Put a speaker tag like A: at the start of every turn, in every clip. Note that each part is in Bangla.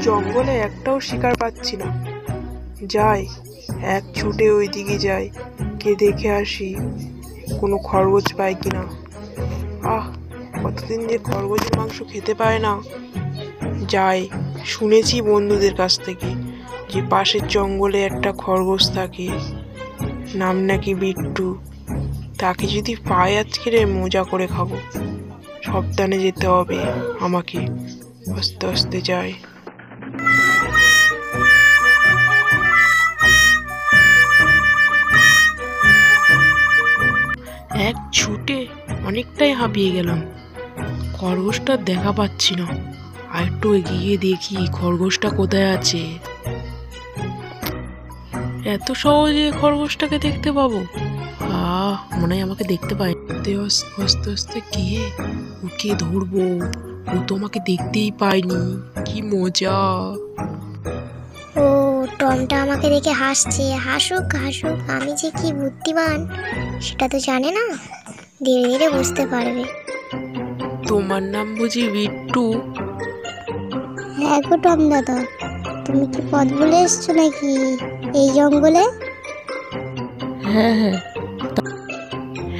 A: জঙ্গলে একটাও শিকার পাচ্ছি না। যাই, এক ছুটে ওইদিকে যাই, কে দেখে আসি কোনো খরগোশ পাই কিনা। কতদিন যে খরগোশের মাংস খেতে পায় না। যাই, শুনেছি বন্ধুদের কাছ থেকে যে পাশের জঙ্গলে একটা খরগোশ থাকে, নাম নাকি বিট্টু। তাকে যদি পাই আজকে রে, মজা করে খাবো। সাবধানে যেতে হবে আমাকে, আস্তে আস্তে যাই। এক ছুটে অনেকটাই হাঁপিয়ে গেলাম, খরগোশটা দেখা পাচ্ছি না। আর একটু এগিয়ে দেখি খরগোশটা কোথায় আছে। এত সহজে খরগোশটাকে দেখতে পাবো? মনে হয় আমাকে দেখতে পায়। আস্তে আস্তে গিয়ে ওকে ধরবো। ও তো আমাকে দেখতেই পায়নি, কি মজা।
B: ও টমটা আমাকে দেখে হাসছে, হাসুক হাসুক, আমি যে কি বুদ্ধিমান সেটা তো জানে না, ধীরে ধীরে বুঝতে পারবে।
A: তোমার নাম বুঝি বিট্টু?
B: হ্যাঁ গো টম দাদা, তুমি কি পথ ভুলে এসছো নাকি এই জঙ্গলে?
A: হ্যাঁ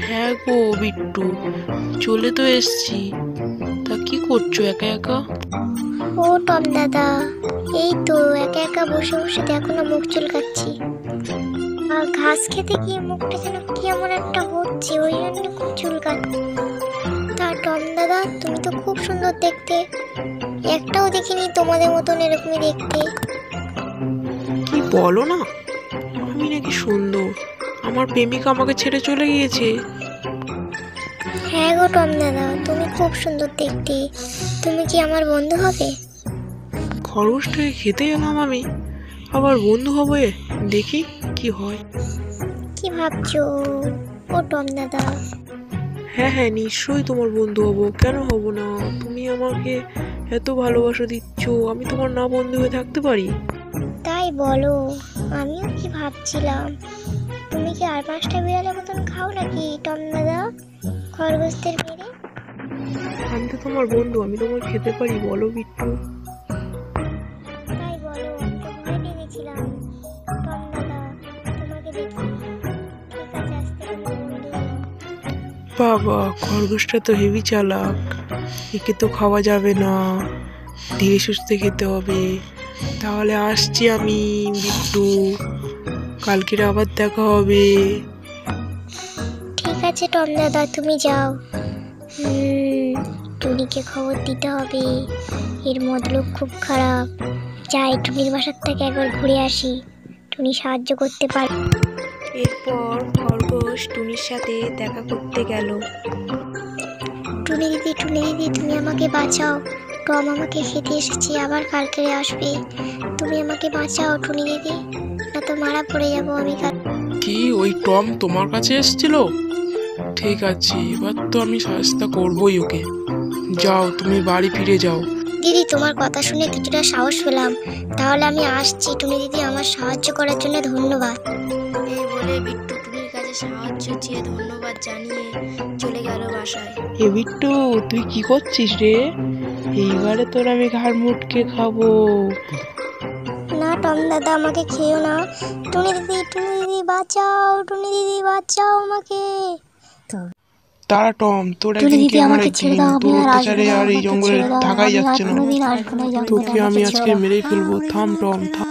A: হ্যাঁ গো বিট্টু, চলে তো এসছি। তা কি করছো একা একা?
B: ও টম দাদা, এই তো একা একা বসে বসে দেখো না মুখ চুলকাচ্ছি। আর ঘাস খেতে গিয়ে মুখটা যেন কেমন একটা হচ্ছে, ওই জন্য খুব চুলকাচ্ছে। তা টম দাদা, তুমি তো খুব সুন্দর দেখতে, একটাও দেখিনি তোমাদের মতন এরকমই দেখতে।
A: কি বলো না, আমি নাকি সুন্দর? আমার প্রেমিকা আমাকে ছেড়ে চলে গিয়েছে।
B: হ্যাঁ গো টম দাদা, তুমি খুব সুন্দর দেখতে, তুমি কি আমার বন্ধু হবে?
A: খরগোশটাকে খেতে এলাম আমি, আবার বন্ধু হবে? দেখি কি হয়।
B: কি ভাবছো ও টম দাদা?
A: হ্যাঁ নিশ্চয়ই তোমার বন্ধু হব, কেন হব না? তুমি আমাকে এত ভালোবাসা দিচ্ছ, আমি তোমার না বন্ধু হয়ে থাকতে পারি?
B: তাই বলো, আমিও কি ভাবছিলাম, তুমি কি আর 5টা বিড়ালের মতন খাও নাকি টম দাদা, খরগোশদের মেরে?
A: আমি তো তোমার বন্ধু, আমি তোমার খেতে পারি, বলো বিট্টু।
B: তাই বলো, আমি তো ভয় পেয়ে গেছিলাম টম দাদা তোমাকে দেখি। ঠিক আছে, আজ থেকে আমরা বন্ধু হলাম।
A: বাবা, খরগোশটা তো হেভি চালাক, একে তো খাওয়া যাবে না, ধীরে সুস্থে খেতে হবে। তাহলে আসছি আমি বিট্টু, কালকের আবার দেখা হবে।
B: ঠিক আছে টম দাদা, তুমি যাও। টুনিকে খবর দিতে হবে, এর মতলব খুব খারাপ। যাই, টুনির বাসার থেকে একবার ঘুরে আসি, টুনি সাহায্য করতে পারে।
C: এরপর খরগোশ টুনির সাথে দেখা করতে গেল।
B: টুনি দিদি, টুনি দিদি, তুমি আমাকে বাঁচাও, টম আমাকে খেতে এসেছে, আবার কালকে আসবে, তুমি আমাকে বাঁচাও টুনি দিদি, না তো মারা পড়ে যাবো আমি কাল।
A: কি, ওই টম তোমার কাছে এসেছিল? ঠিক আছে, এবার তো আমি সাহায্য করবোই ওকে। যাও, তুমি বাড়ি ফিরে যাও।
B: দিদি, তোমার কথা শুনে কিছুটা সাহস পেলাম, তাহলে আমি আসছি টুনি দিদি, আমার সাহায্য করার জন্য ধন্যবাদ।
C: এই বলে বিট্টু টুনির কাছে সাহায্য চেয়ে ধন্যবাদ জানিয়ে চলে গেল বাসায়।
A: এ বিট্টু, তুই কি করছিস রে? এইবারে তোর আমি ঘাড় মুটকে খাবো।
B: না টম দাদা, আমাকে খেও না, টুনি দিদি, টুনি দিদি বাঁচাও, টুনি দিদি বাঁচাও আমাকে।
A: তারা টম, তোর একদিন কি আমার একদিন, তোর অত্যাচারে আর এই জঙ্গলে থাকাই যাচ্ছে না। তোকে আমি আজকে মেরেই ফেলবো। থাম টম, থাম।